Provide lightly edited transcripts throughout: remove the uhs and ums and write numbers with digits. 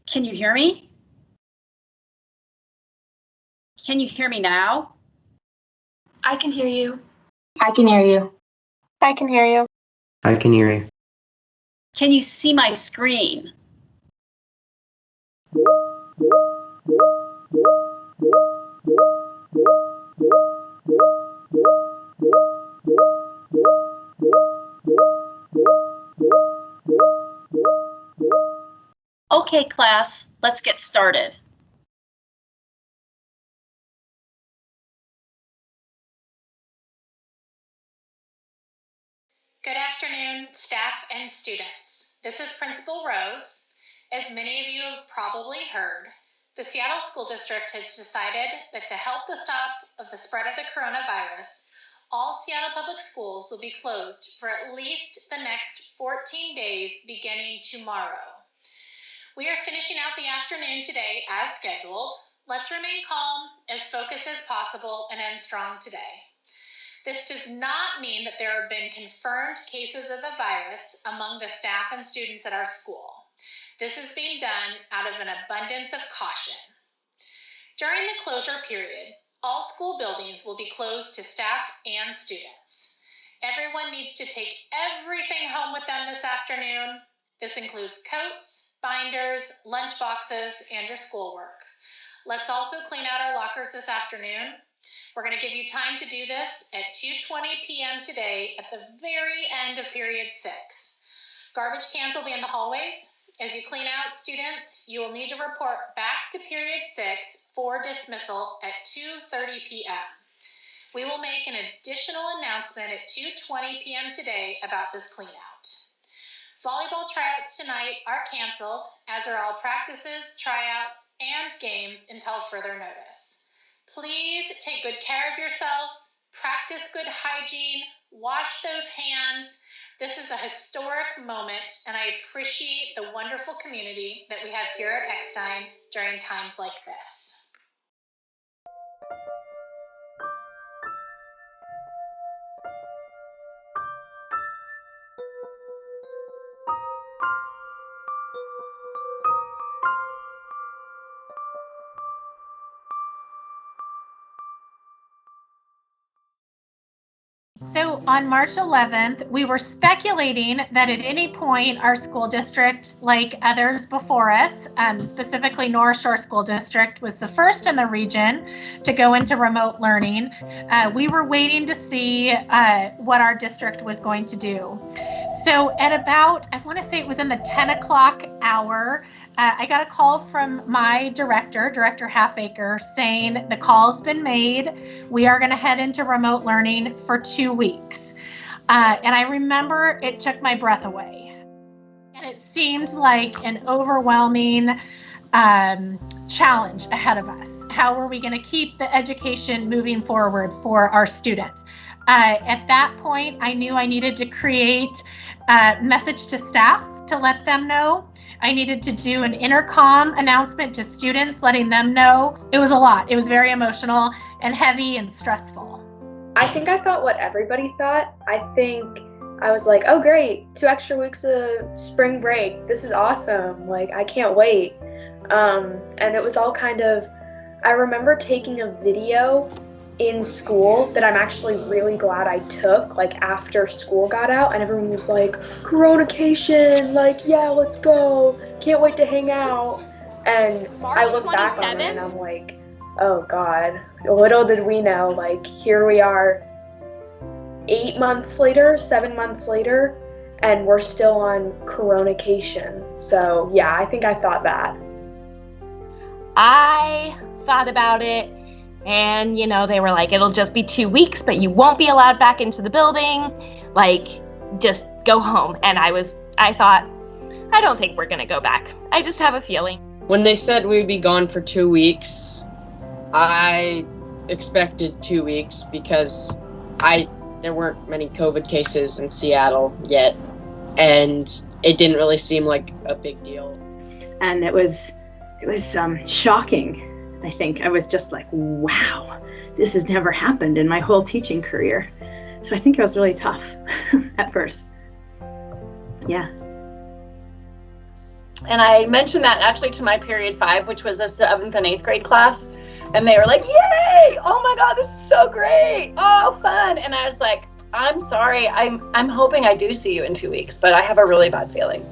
Can you hear me? Can you hear me now? I can hear you. I can hear you. I can hear you. I can hear you. Can you see my screen? Okay, class, let's get started. Good afternoon, staff and students. This is Principal Rose. As many of you have probably heard, the Seattle School District has decided that to help the stop of the spread of the coronavirus, all Seattle Public Schools will be closed for at least the next 14 days beginning tomorrow. We are finishing out the afternoon today as scheduled. Let's remain calm, as focused as possible, and end strong today. This does not mean that there have been confirmed cases of the virus among the staff and students at our school. This is being done out of an abundance of caution. During the closure period, all school buildings will be closed to staff and students. Everyone needs to take everything home with them this afternoon. This includes coats, binders, lunch boxes, and your schoolwork. Let's also clean out our lockers this afternoon. We're going to give you time to do this at 2:20 p.m. today at the very end of period 6. Garbage cans will be in the hallways. As you clean out, students, you will need to report back to period 6 for dismissal at 2:30 p.m. We will make an additional announcement at 2:20 p.m. today about this clean out. Volleyball tryouts tonight are canceled, as are all practices, tryouts, and games until further notice. Please take good care of yourselves, practice good hygiene, wash those hands. This is a historic moment, and I appreciate the wonderful community that we have here at Eckstein during times like this. So on March 11th, we were speculating that at any point our school district, like others before us, specifically North Shore School District, was the first in the region to go into remote learning. We were waiting to see what our district was going to do. So at about, I want to say it was in the 10 o'clock hour, I got a call from my director Halfacre, saying the call's been made. We are going to head into remote learning for 2 weeks. And I remember it took my breath away. And it seemed like an overwhelming challenge ahead of us. How are we going to keep the education moving forward for our students? At that point, I knew I needed to create a message to staff to let them know. I needed to do an intercom announcement to students, letting them know. It was a lot. It was very emotional and heavy and stressful. I think I thought what everybody thought. I think I was like, oh great, 2 extra weeks of spring break. This is awesome. Like, I can't wait. And it was all kind of, I remember taking a video in school that I'm actually really glad I took, like after school got out, and everyone was like, Coronacation, like, yeah, let's go, can't wait to hang out. And I look back on it and I'm like, oh God, little did we know, like, here we are 8 months later, 7 months later, and we're still on Coronacation. So yeah, I think I thought that. I thought about it, and they were like, it'll just be 2 weeks, but you won't be allowed back into the building, like, just go home. And I thought, I don't think we're gonna go back. I just have a feeling. When they said we'd be gone for 2 weeks, I expected 2 weeks because there weren't many COVID cases in Seattle yet, and it didn't really seem like a big deal. And it was shocking. I think I was just like, wow, this has never happened in my whole teaching career. So I think it was really tough at first. Yeah. And I mentioned that actually to my period 5, which was a 7th and 8th grade class. And they were like, yay! Oh my God, this is so great. Oh, fun. And I was like, I'm sorry. I'm hoping I do see you in 2 weeks, but I have a really bad feeling.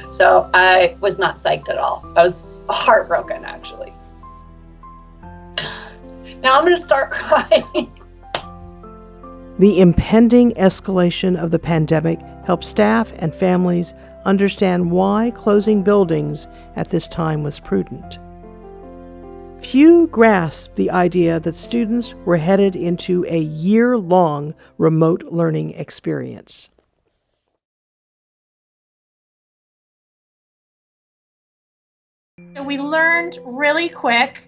So I was not psyched at all. I was heartbroken, actually. Now I'm going to start crying. The impending escalation of the pandemic helped staff and families understand why closing buildings at this time was prudent. Few grasped the idea that students were headed into a year-long remote learning experience. So we learned really quick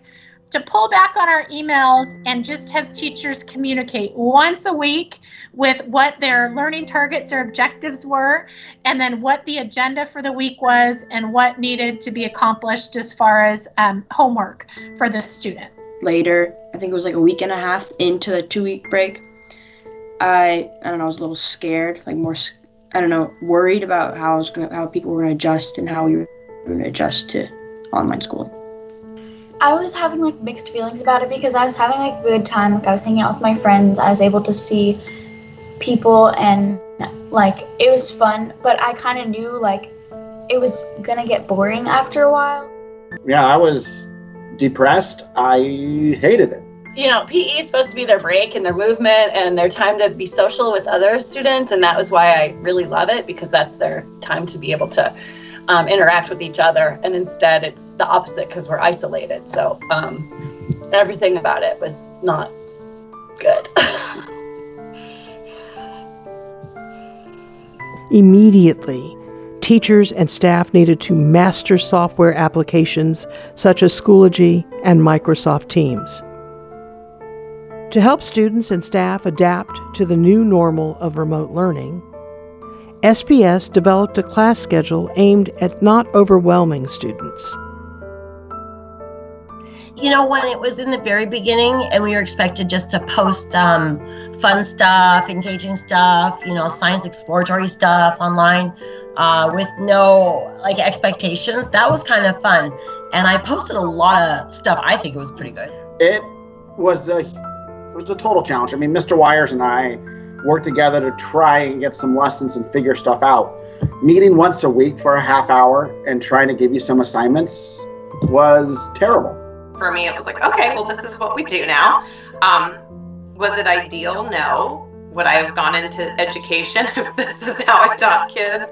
to pull back on our emails and just have teachers communicate once a week with what their learning targets or objectives were, and then what the agenda for the week was and what needed to be accomplished as far as homework for the student. Later, I think it was like a week and a half into the 2-week break, I don't know, I was a little scared, like more, worried about how people were going to adjust and how we were going to adjust to online school. I was having like mixed feelings about it because I was having like a good time. Like I was hanging out with my friends. I was able to see people and like it was fun, but I kind of knew like it was gonna get boring after a while. Yeah, I was depressed. I hated it. You know, PE is supposed to be their break and their movement and their time to be social with other students. And that was why I really love it, because that's their time to be able to interact with each other, and instead it's the opposite because we're isolated. So everything about it was not good. Immediately, teachers and staff needed to master software applications such as Schoology and Microsoft Teams. To help students and staff adapt to the new normal of remote learning, SPS developed a class schedule aimed at not overwhelming students. You know, when it was in the very beginning and we were expected just to post fun stuff, engaging stuff, science exploratory stuff online with no expectations, that was kind of fun. And I posted a lot of stuff. I think it was pretty good. It was a total challenge. I mean, Mr. Wires and I work together to try and get some lessons and figure stuff out. Meeting once a week for a half hour and trying to give you some assignments was terrible. For me, it was like, okay, well, this is what we do now. Was it ideal? No. Would I have gone into education if this is how I taught kids?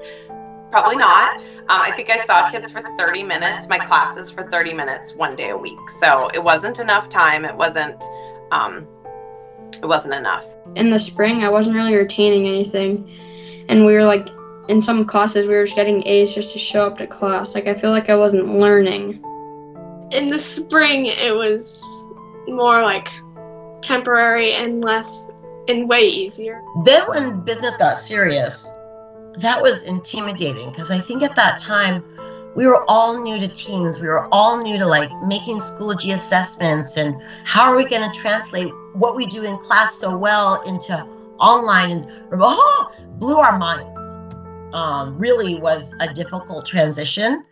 Probably not. I think I saw kids for 30 minutes, my classes for 30 minutes, 1 day a week. So it wasn't enough time. It wasn't enough. In the spring, I wasn't really retaining anything. And we were like, in some classes, we were just getting A's just to show up to class. Like, I feel like I wasn't learning. In the spring, it was more like temporary and less and way easier. Then when business got serious, that was intimidating because I think at that time, we were all new to Teams. We were all new to making Schoology assessments and how are we going to translate what we do in class so well into online, and blew our minds. Really was a difficult transition.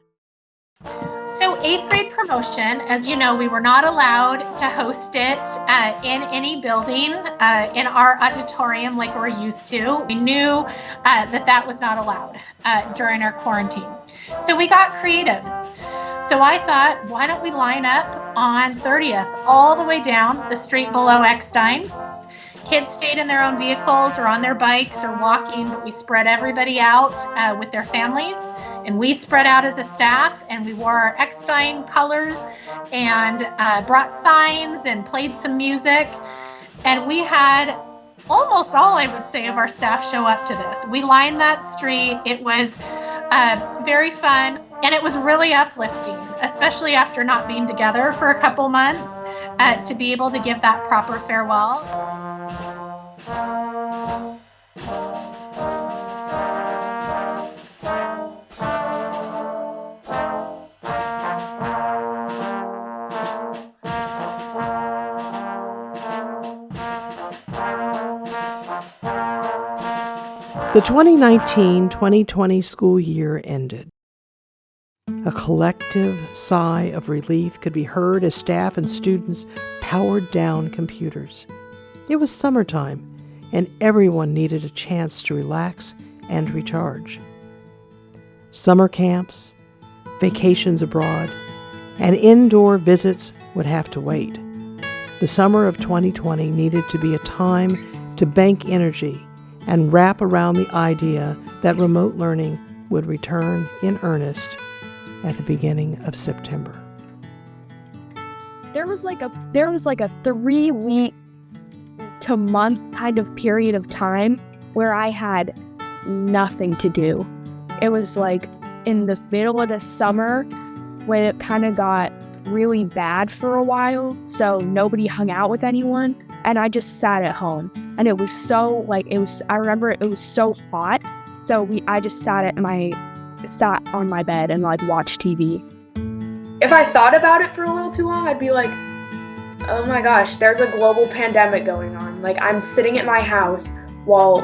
So 8th grade promotion, as you know, we were not allowed to host it in any building in our auditorium like we're used to. We knew that was not allowed during our quarantine. So we got creative. So I thought, why don't we line up on 30th all the way down the street below Eckstein. Kids stayed in their own vehicles or on their bikes or walking, but we spread everybody out with their families. And we spread out as a staff, and we wore our Eckstein colors and brought signs and played some music. And we had almost all, I would say, of our staff show up to this. We lined that street. It was very fun, and it was really uplifting, especially after not being together for a couple months, to be able to give that proper farewell. The 2019-2020 school year ended. A collective sigh of relief could be heard as staff and students powered down computers. It was summertime, and everyone needed a chance to relax and recharge. Summer camps, vacations abroad, and indoor visits would have to wait. The summer of 2020 needed to be a time to bank energy and wrap around the idea that remote learning would return in earnest at the beginning of September. There was like a 3-week to month kind of period of time where I had nothing to do. It was like in the middle of the summer when it kind of got really bad for a while, so nobody hung out with anyone, and I just sat at home. And it was so I remember it was so hot, so I just sat on my bed and watched TV. If I thought about it for a little too long, I'd be like, oh my gosh, there's a global pandemic going on. Like, I'm sitting at my house while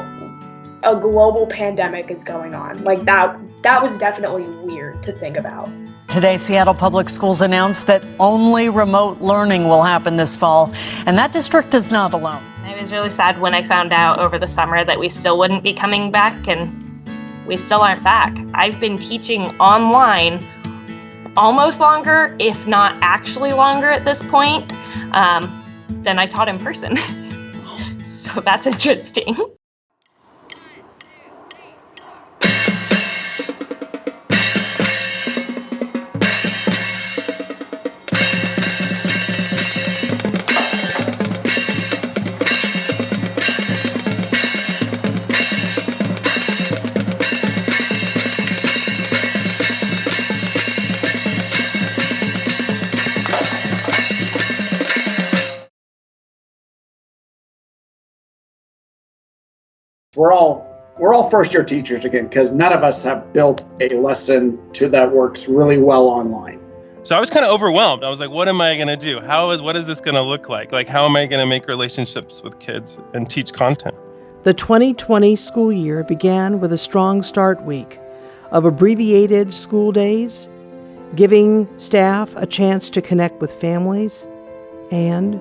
a global pandemic is going on. Like, that was definitely weird to think about. Today, Seattle Public Schools announced that only remote learning will happen this fall, and that district is not alone. I was really sad when I found out over the summer that we still wouldn't be coming back, and we still aren't back. I've been teaching online almost longer, if not actually longer at this point, than I taught in person. So that's interesting. We're all first year teachers again, because none of us have built a lesson that works really well online. So I was kind of overwhelmed. I was like, what am I going to do? What is this going to look like? Like, how am I going to make relationships with kids and teach content? The 2020 school year began with a strong start week of abbreviated school days, giving staff a chance to connect with families, and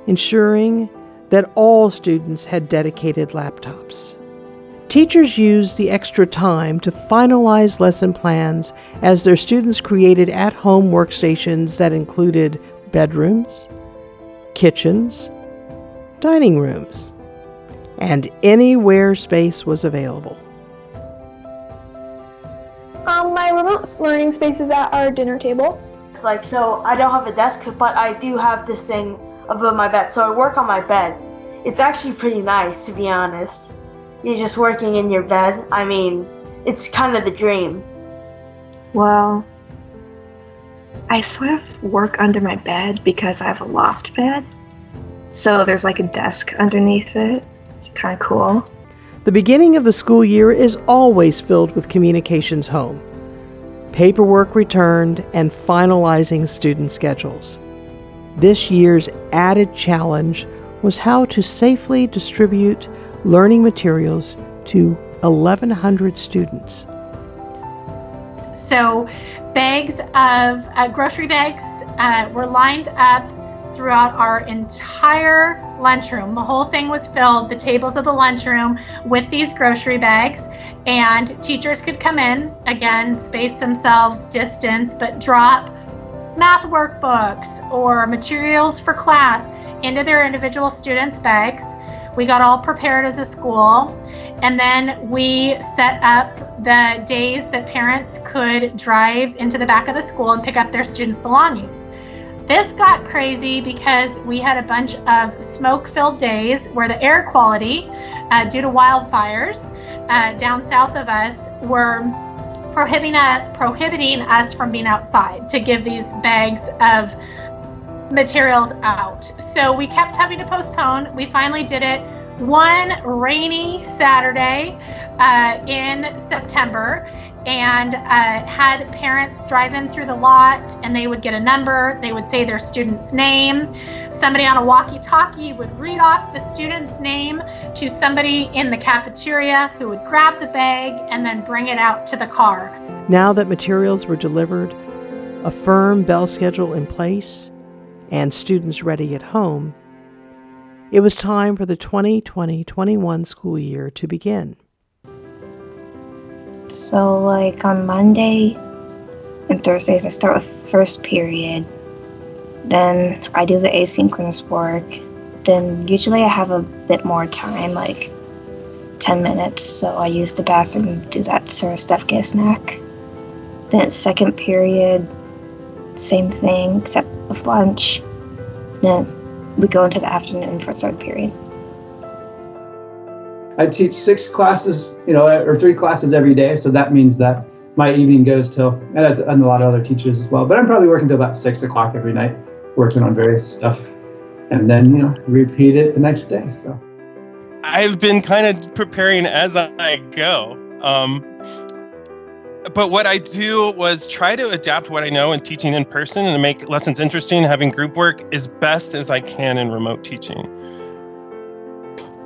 ensuring that all students had dedicated laptops. Teachers used the extra time to finalize lesson plans as their students created at-home workstations that included bedrooms, kitchens, dining rooms, and anywhere space was available. My remote learning space is at our dinner table. It's so I don't have a desk, but I do have this thing above my bed, so I work on my bed. It's actually pretty nice, to be honest. You're just working in your bed. I mean, it's kind of the dream. Well, I sort of work under my bed because I have a loft bed. So there's a desk underneath it. It's kind of cool. The beginning of the school year is always filled with communications home, paperwork returned, and finalizing student schedules. This year's added challenge was how to safely distribute learning materials to 1,100 students. So bags of grocery bags were lined up throughout our entire lunchroom. The whole thing was filled, the tables of the lunchroom, with these grocery bags, and teachers could come in, again, space themselves, distance, but drop math workbooks or materials for class into their individual students' bags. We got all prepared as a school, and then we set up the days that parents could drive into the back of the school and pick up their students' belongings. This got crazy because we had a bunch of smoke-filled days where the air quality, due to wildfires down south of us, were prohibiting us from being outside to give these bags of materials out. So we kept having to postpone. We finally did it one rainy Saturday in September, and had parents drive in through the lot, and they would get a number. They would say their student's name. Somebody on a walkie-talkie would read off the student's name to somebody in the cafeteria who would grab the bag and then bring it out to the car. Now that materials were delivered, a firm bell schedule in place, and students ready at home, it was time for the 2020-21 school year to begin. So, like, on Monday and Thursdays, I start with first period. Then I do the asynchronous work. Then usually I have a bit more time, like 10 minutes. So I use the bathroom, do that sort of stuff, get a snack. Then it's second period, same thing, except with lunch. Then we go into the afternoon for third period. I teach 6 classes, or 3 classes every day. So that means that my evening goes till, and a lot of other teachers as well, but I'm probably working till about 6 o'clock every night, working on various stuff. And then, repeat it the next day. So I've been kind of preparing as I go. But what I do was try to adapt what I know in teaching in person and to make lessons interesting. Having group work as best as I can in remote teaching.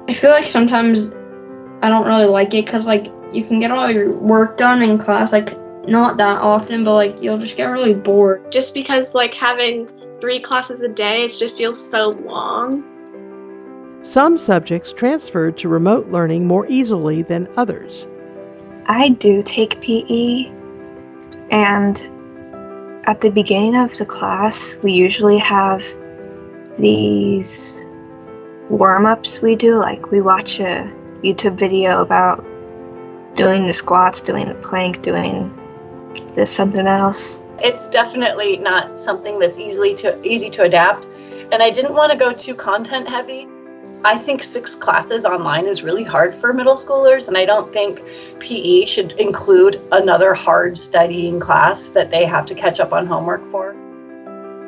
I feel like sometimes I don't really like it because, like, you can get all your work done in class, like, not that often, but, like, you'll just get really bored. Just because, like, having 3 classes a day, it just feels so long. Some subjects transferred to remote learning more easily than others. I do take PE, and at the beginning of the class, we usually have these warm-ups we do, like we watch a YouTube video about doing the squats, doing the plank, doing this something else. It's definitely not something that's easy to adapt, and I didn't want to go too content heavy. I think 6 classes online is really hard for middle schoolers, and I don't think PE should include another hard studying class that they have to catch up on homework for.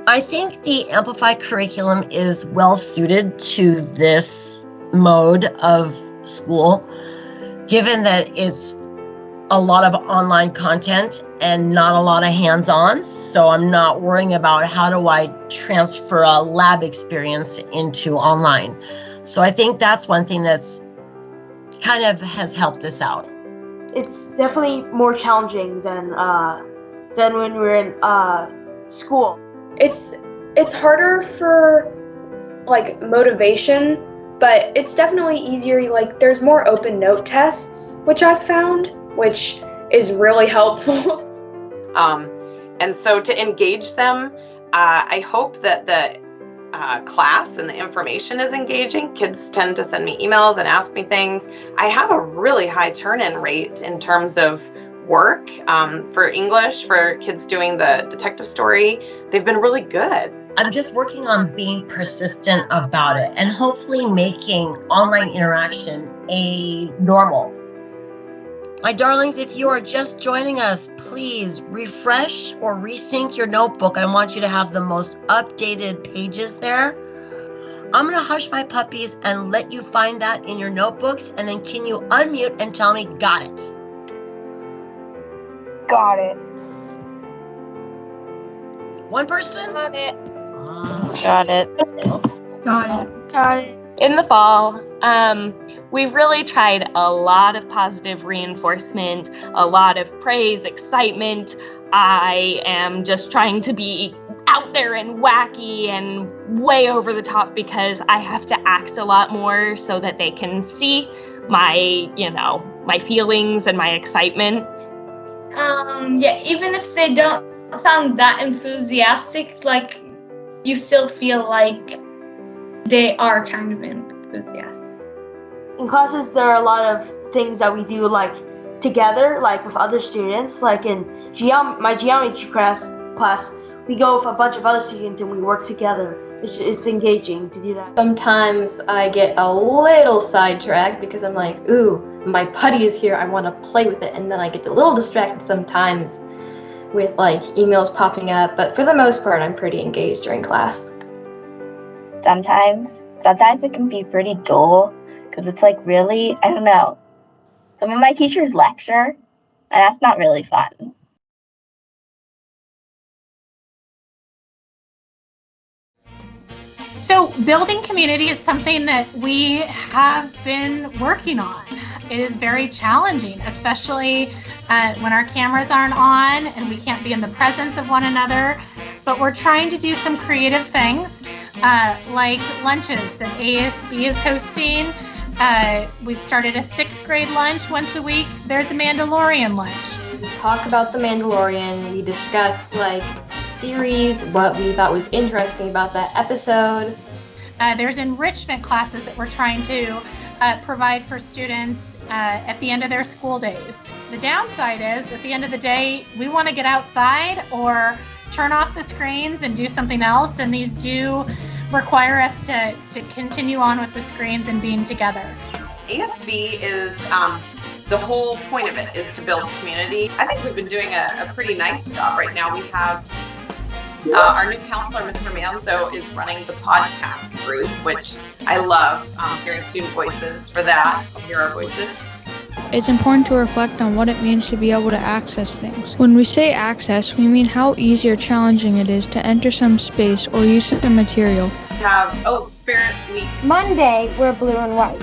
I think the Amplified curriculum is well suited to this mode of school, given that it's a lot of online content and not a lot of hands-on. So I'm not worrying about how do I transfer a lab experience into online. So I think that's one thing that's kind of has helped us out. It's definitely more challenging than when we were in school. It's harder for like motivation, but it's definitely easier. Like there's more open note tests, which I've found, which is really helpful. And so to engage them, I hope that the class and the information is engaging. Kids tend to send me emails and ask me things. I have a really high turn-in rate in terms of work for English, for kids doing the detective story. They've been really good. I'm just working on being persistent about it and hopefully making online interaction a normal. My darlings, if you are just joining us, please refresh or resync your notebook. I want you to have the most updated pages there. I'm going to hush my puppies and let you find that in your notebooks, and then can you unmute and tell me, got it? Got it. One person? Got it. Got it. Got it. Got it. In the fall, we've really tried a lot of positive reinforcement, a lot of praise, excitement. I am just trying to be out there and wacky and way over the top because I have to act a lot more so that they can see my, my feelings and my excitement. Yeah, even if they don't sound that enthusiastic, like you still feel like they are kind of enthusiastic. In classes, there are a lot of things that we do like together, like with other students. Like in my geometry class, we go with a bunch of other students and we work together. It's engaging to do that. Sometimes I get a little sidetracked because I'm like, ooh, my putty is here, I want to play with it, and then I get a little distracted sometimes with like emails popping up, but for the most part, I'm pretty engaged during class. Sometimes it can be pretty dull because it's like really, I don't know. Some of my teachers lecture And that's not really fun. So building community is something that we have been working on. It is very challenging, especially when our cameras aren't on and we can't be in the presence of one another. But we're trying to do some creative things like lunches that ASB is hosting. We've started a 6th grade lunch once a week. There's a Mandalorian lunch. We talk about the Mandalorian. We discuss like theories, what we thought was interesting about that episode. There's enrichment classes that we're trying to provide for students at the end of their school days. The downside is, at the end of the day, we want to get outside or turn off the screens and do something else, and these do require us to continue on with the screens and being together. ASB is, the whole point of it is to build community. I think we've been doing a pretty nice job right now. We have our new counselor, Mr. Manzo, is running the podcast group, which I love hearing student voices for that, hear our voices. It's important to reflect on what it means to be able to access things. When we say access, we mean how easy or challenging it is to enter some space or use some material. We have, Spirit Week. Monday, we're blue and white.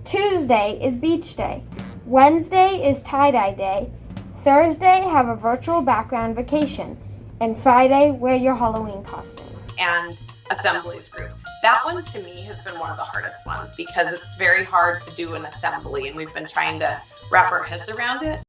Tuesday is beach day. Wednesday is tie-dye day. Thursday, have a virtual background vacation. And Friday, wear your Halloween costume. And assemblies group. That one to me has been one of the hardest ones because it's very hard to do an assembly and we've been trying to wrap our heads around it.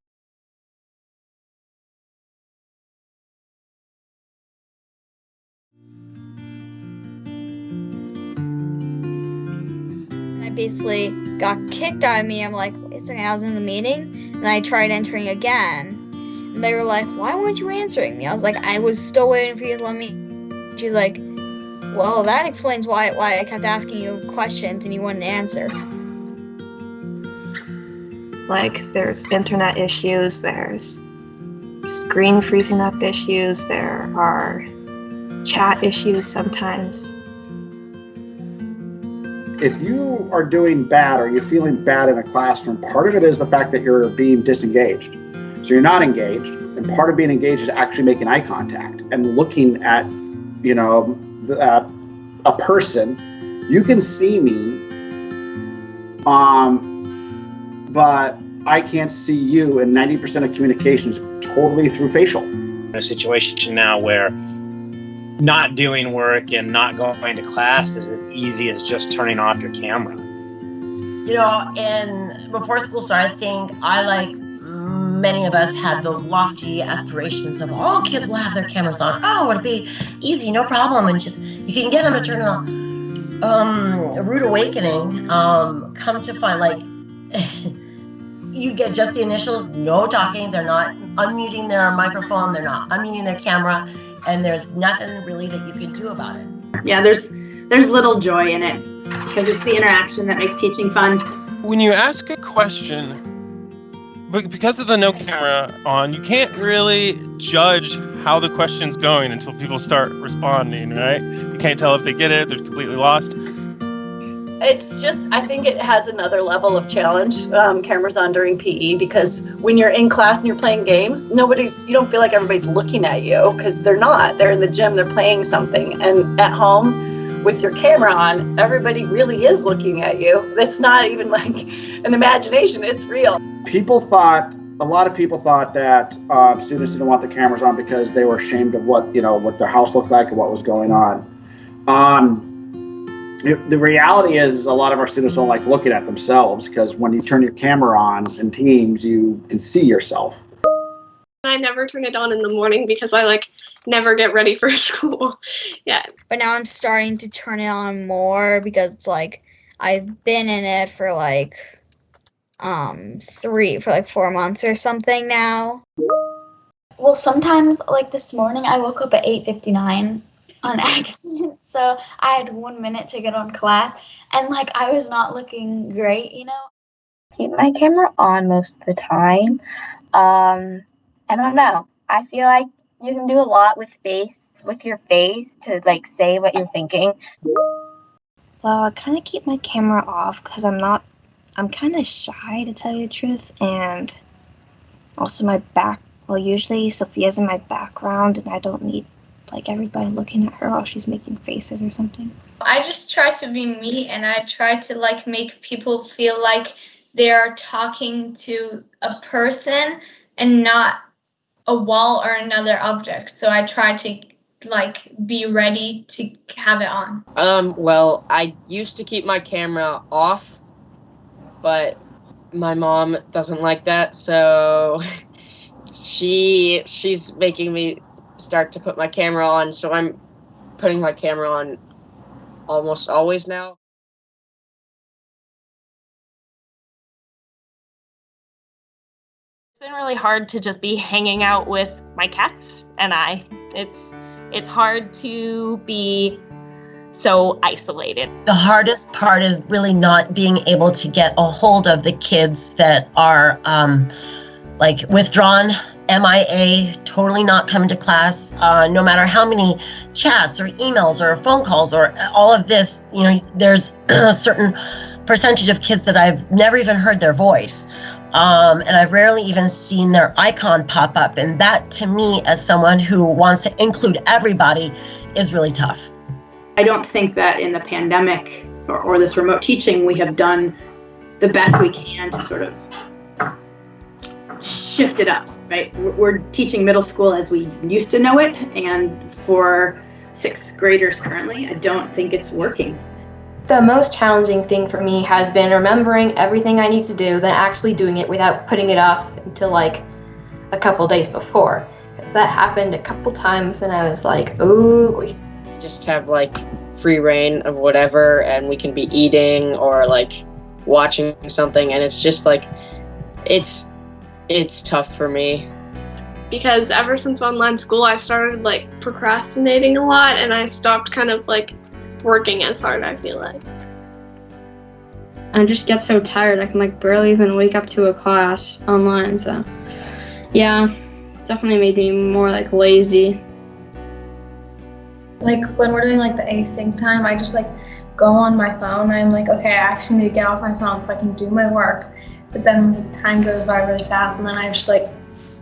I basically got kicked out of me. I'm like, wait a second, I was in the meeting and I tried entering again. And they were like, why weren't you answering me? I was like, I was still waiting for you to let me. She was like, well, that explains why I kept asking you questions and you wouldn't answer. Like, there's internet issues, there's screen freezing up issues, there are chat issues sometimes. If you are doing bad or you're feeling bad in a classroom, part of it is the fact that you're being disengaged. So you're not engaged, and part of being engaged is actually making eye contact and looking at, a person. You can see me, but I can't see you, and 90% of communication is totally through facial. In a situation now where not doing work and not going to class is as easy as just turning off your camera. Before school started, I think many of us had those lofty aspirations of all kids will have their cameras on. Oh, it'll be easy, no problem, and just you can get them to turn it on. A rude awakening. Come to find you get just the initials, no talking. They're not unmuting their microphone. They're not unmuting their camera, and there's nothing really that you can do about it. Yeah, there's little joy in it because it's the interaction that makes teaching fun. When you ask a question, but because of the no camera on, you can't really judge how the question's going until people start responding, right? You can't tell if they get it, they're completely lost. It's just, I think it has another level of challenge, cameras on during PE, because when you're in class and you're playing games, you don't feel like everybody's looking at you, because they're not. They're in the gym, they're playing something. And at home, with your camera on, everybody really is looking at you. It's not even like an imagination, it's real. A lot of people thought that students didn't want the cameras on because they were ashamed of what their house looked like and what was going on. The reality is a lot of our students don't like looking at themselves because when you turn your camera on in Teams, you can see yourself. I never turn it on in the morning because I never get ready for school. Yeah. But now I'm starting to turn it on more because it's I've been in it for 4 months or something now. Well, sometimes, this morning, I woke up at 8:59 on accident, so I had 1 minute to get on class, and, I was not looking great, Keep my camera on most of the time. I don't know. I feel like you can do a lot with your face to, say what you're thinking. Well, I kind of keep my camera off because I'm kind of shy, to tell you the truth, and Also usually Sophia's in my background and I don't need like everybody looking at her while she's making faces or something. I just try to be me, and I try to like make people feel like they are talking to a person and not a wall or another object. So I try to like be ready to have it on. Well, I used to keep my camera off, but my mom doesn't like that, so she's making me start to put my camera on, so I'm putting my camera on almost always now. It's been really hard to just be hanging out with my cats and I. It's hard to be so isolated. The hardest part is really not being able to get a hold of the kids that are like withdrawn, MIA, totally not coming to class, no matter how many chats or emails or phone calls or all of this. You know, there's a certain percentage of kids that I've never even heard their voice. And I've rarely even seen their icon pop up. And that, to me, as someone who wants to include everybody, is really tough. I don't think that in the pandemic or this remote teaching, we have done the best we can to sort of shift it up, right? We're teaching middle school as we used to know it. And for 6th graders currently, I don't think it's working. The most challenging thing for me has been remembering everything I need to do, then actually doing it without putting it off until like a couple days before. Because that happened a couple times and I was like, ooh. Just have like free reign of whatever, and we can be eating or like watching something, and it's just like, it's tough for me. Because ever since online school, I started like procrastinating a lot, and I stopped kind of like working as hard, I feel like. I just get so tired. I can like barely even wake up to a class online. So yeah, it's definitely made me more like lazy. Like when we're doing like the async time, I just like go on my phone and I'm like, okay, I actually need to get off my phone so I can do my work. But then the time goes by really fast and then I just like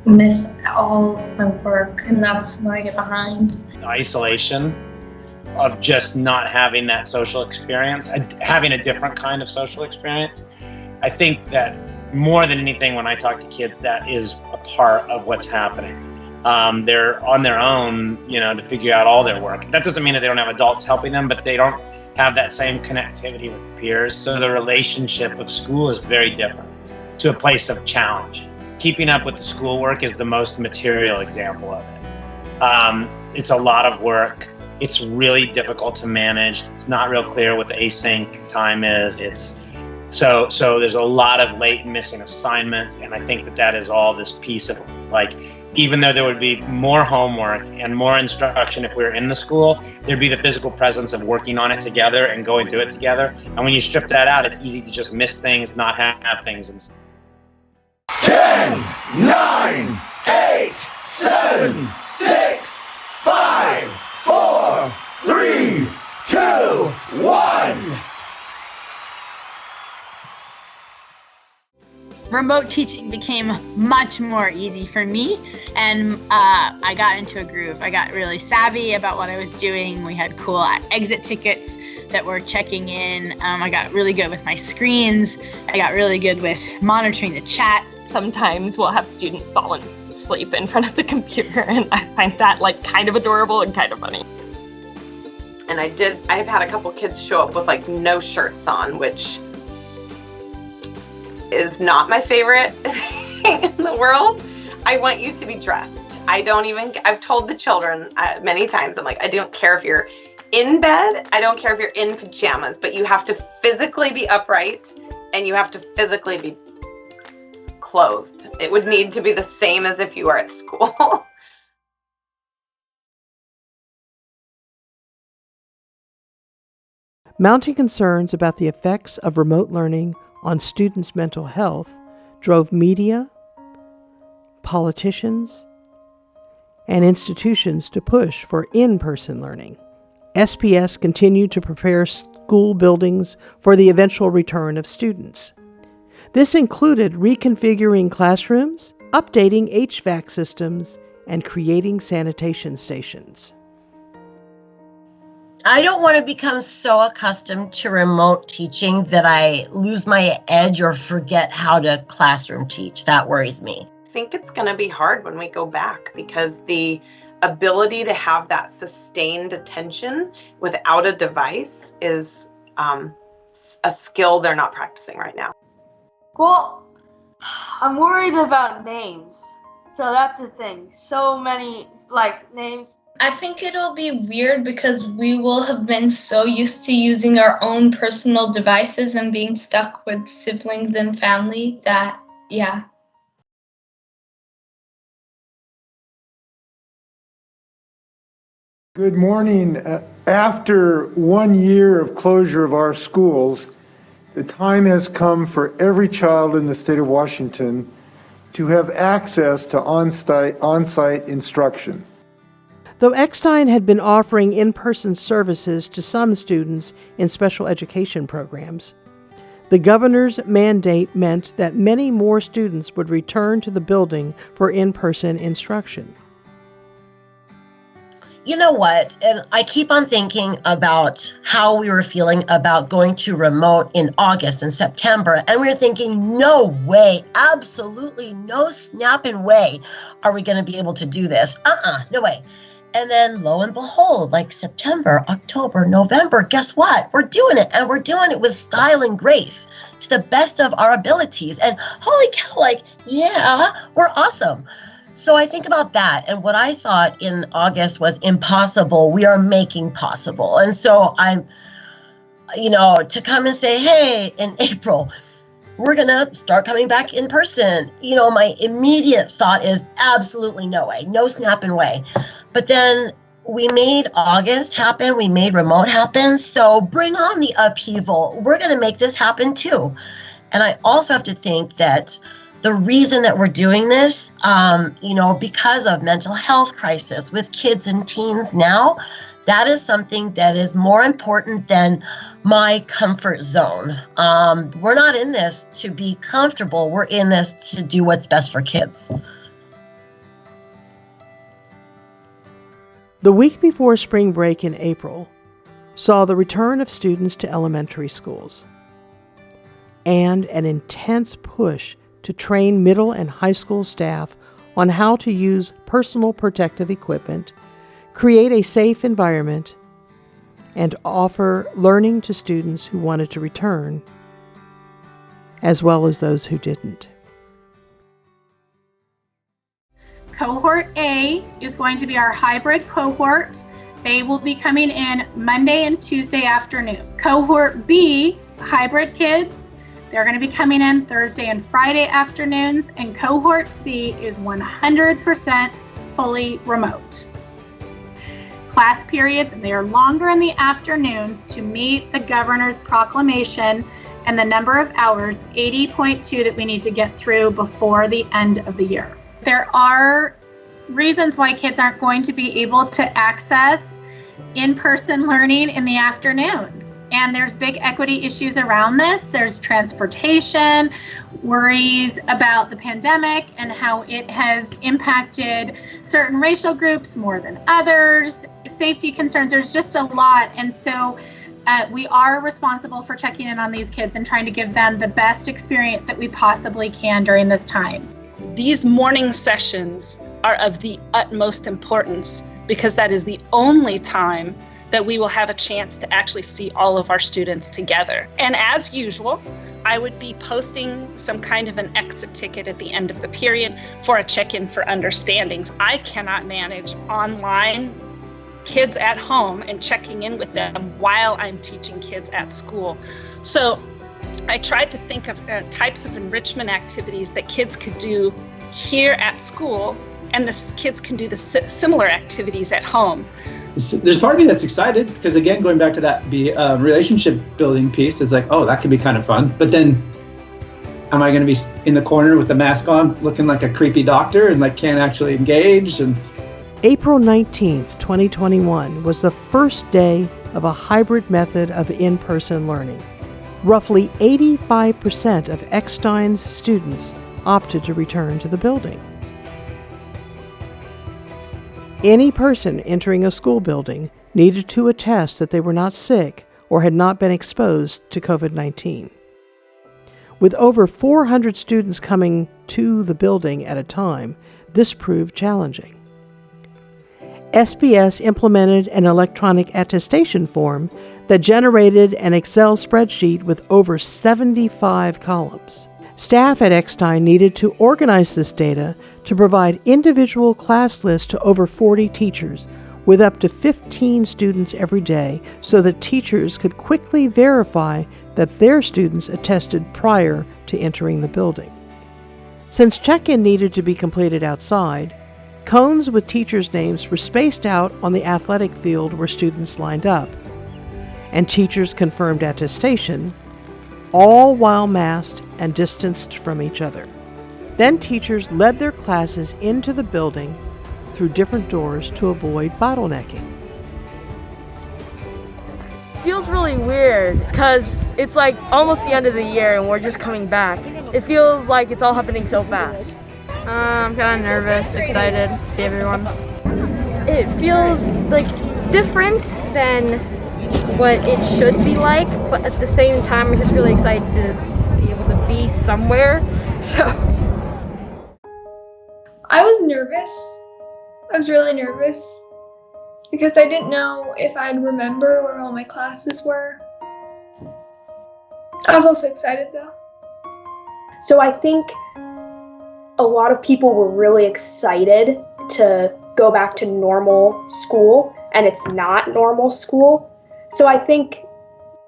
miss all my work, and that's when I get behind. Isolation of just not having that social experience, having a different kind of social experience. I think that more than anything, when I talk to kids, that is a part of what's happening. They're on their own, to figure out all their work. That doesn't mean that they don't have adults helping them, but they don't have that same connectivity with peers. So the relationship of school is very different, to a place of challenge. Keeping up with the schoolwork is the most material example of it. It's a lot of work. It's really difficult to manage. It's not real clear what the async time is. So there's a lot of late missing assignments, and I think that is all this piece of like, even though there would be more homework and more instruction if we were in the school, there'd be the physical presence of working on it together and going through it together. And when you strip that out, it's easy to just miss things, not have things. 10, 9, 8, 7, 6, 5, 4, 3, 2, 1. Remote teaching became much more easy for me, and I got into a groove. I got really savvy about what I was doing. We had cool exit tickets that were checking in. I got really good with my screens. I got really good with monitoring the chat. Sometimes we'll have students fall asleep in front of the computer, and I find that like kind of adorable and kind of funny. And I've had a couple kids show up with like no shirts on, which is not my favorite thing in the world. I want you to be dressed. I've told the children many times, I'm like, I don't care if you're in bed, I don't care if you're in pajamas, but you have to physically be upright and you have to physically be clothed. It would need to be the same as if you were at school. Mounting concerns about the effects of remote learning on students' mental health drove media, politicians, and institutions to push for in-person learning. SPS continued to prepare school buildings for the eventual return of students. This included reconfiguring classrooms updating HVAC systems, and creating sanitation stations. I don't want to become so accustomed to remote teaching that I lose my edge or forget how to classroom teach. That worries me. I think it's going to be hard when we go back because the ability to have that sustained attention without a device is a skill they're not practicing right now. Well, I'm worried about names. So that's the thing. So many, names. I think it'll be weird because we will have been so used to using our own personal devices and being stuck with siblings and family that, yeah. Good morning. After 1 year of closure of our schools, the time has come for every child in the state of Washington to have access to on-site instruction. Though Eckstein had been offering in-person services to some students in special education programs, the governor's mandate meant that many more students would return to the building for in-person instruction. You know what? And I keep on thinking about how we were feeling about going to remote in August and September. And we were thinking, no way, absolutely no snapping way are we going to be able to do this. No way. And then lo and behold, September, October, November, guess what? We're doing it. And we're doing it with style and grace to the best of our abilities. And holy cow, yeah, we're awesome. So I think about that, and what I thought in August was impossible, we are making possible. And so I'm, to come and say, hey, in April, we're going to start coming back in person. My immediate thought is absolutely no way, no snapping way. But then we made August happen, we made remote happen, so bring on the upheaval. We're going to make this happen too. And I also have to think that the reason that we're doing this, because of mental health crisis with kids and teens now, that is something that is more important than my comfort zone. We're not in this to be comfortable. We're in this to do what's best for kids. The week before spring break in April saw the return of students to elementary schools and an intense push to train middle and high school staff on how to use personal protective equipment, create a safe environment, and offer learning to students who wanted to return, as well as those who didn't. Cohort A is going to be our hybrid cohort. They will be coming in Monday and Tuesday afternoon. Cohort B, hybrid kids, they're going to be coming in Thursday and Friday afternoons, and Cohort C is 100% fully remote. Class periods, they are longer in the afternoons to meet the governor's proclamation and the number of hours, 80.2, that we need to get through before the end of the year. There are reasons why kids aren't going to be able to access in-person learning in the afternoons. And there's big equity issues around this. There's transportation, worries about the pandemic and how it has impacted certain racial groups more than others, safety concerns. There's just a lot. And so we are responsible for checking in on these kids and trying to give them the best experience that we possibly can during this time. These morning sessions are of the utmost importance because that is the only time that we will have a chance to actually see all of our students together. And as usual, I would be posting some kind of an exit ticket at the end of the period for a check-in for understandings. I cannot manage online kids at home and checking in with them while I'm teaching kids at school. So I tried to think of types of enrichment activities that kids could do here at school, and the kids can do the similar activities at home. There's part of me that's excited because, again, going back to that relationship building piece, it's like, oh, that could be kind of fun. But then am I going to be in the corner with the mask on looking like a creepy doctor and can't actually engage? And April 19th, 2021 was the first day of a hybrid method of in-person learning. Roughly 85% of Eckstein's students opted to return to the building. Any person entering a school building needed to attest that they were not sick or had not been exposed to COVID-19. With over 400 students coming to the building at a time, this proved challenging. SBS implemented an electronic attestation form that generated an Excel spreadsheet with over 75 columns. Staff at Eckstein needed to organize this data to provide individual class lists to over 40 teachers with up to 15 students every day so that teachers could quickly verify that their students attested prior to entering the building. Since check-in needed to be completed outside, cones with teachers' names were spaced out on the athletic field where students lined up, and teachers confirmed attestation, all while masked and distanced from each other. Then teachers led their classes into the building through different doors to avoid bottlenecking. Feels really weird because it's like almost the end of the year and we're just coming back. It feels like it's all happening so fast. I'm kind of nervous, excited to see everyone. It feels like different than what it should be like, but at the same time I'm just really excited to be able to be somewhere. So I was nervous. I was really nervous because I didn't know if I'd remember where all my classes were. I was also excited though. So I think a lot of people were really excited to go back to normal school, and it's not normal school. So I think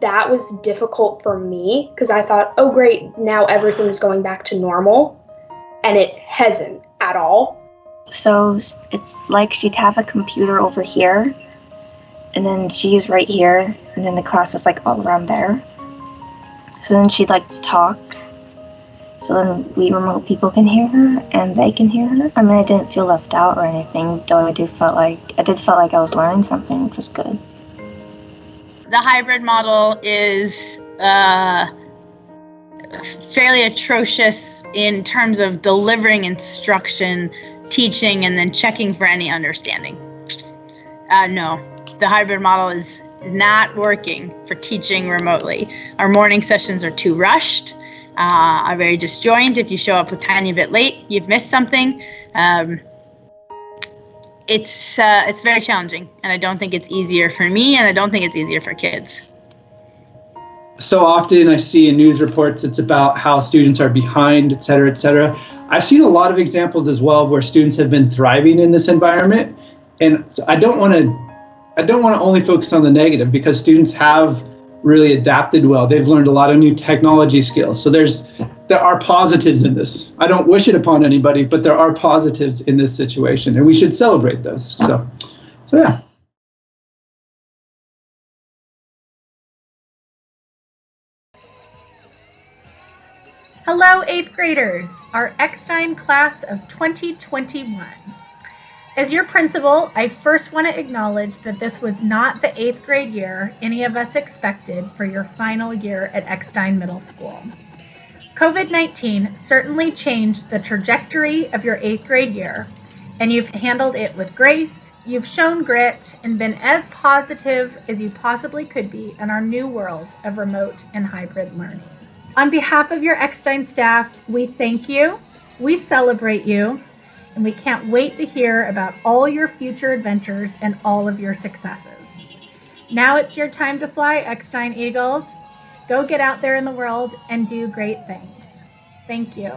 that was difficult for me because I thought, oh great, now everything's going back to normal, and it hasn't at all. So it's like she'd have a computer over here, and then she's right here, and then the class is like all around there. So then she'd like talk. So then we remote people can hear her, and they can hear her. I mean, I didn't feel left out or anything, though I did felt like I was learning something, which was good. The hybrid model is fairly atrocious in terms of delivering instruction, teaching, and then checking for any understanding. No, the hybrid model is not working for teaching remotely. Our morning sessions are too rushed, are very disjointed. If you show up a tiny bit late, you've missed something. It's very challenging, and I don't think it's easier for me, and I don't think it's easier for kids. So often I see in news reports it's about how students are behind, et cetera, et cetera. I've seen a lot of examples as well where students have been thriving in this environment, and so I don't want to only focus on the negative, because students have really adapted well. They've learned a lot of new technology skills. So there are positives in this. I don't wish it upon anybody, but there are positives in this situation, and we should celebrate those. So yeah. Hello, 8th graders, our Eckstein class of 2021. As your principal, I first want to acknowledge that this was not the 8th grade year any of us expected for your final year at Eckstein Middle School. COVID-19 certainly changed the trajectory of your 8th grade year, and you've handled it with grace, you've shown grit, and been as positive as you possibly could be in our new world of remote and hybrid learning. On behalf of your Eckstein staff, we thank you, we celebrate you, and we can't wait to hear about all your future adventures and all of your successes. Now it's your time to fly, Eckstein Eagles. Go get out there in the world and do great things. Thank you.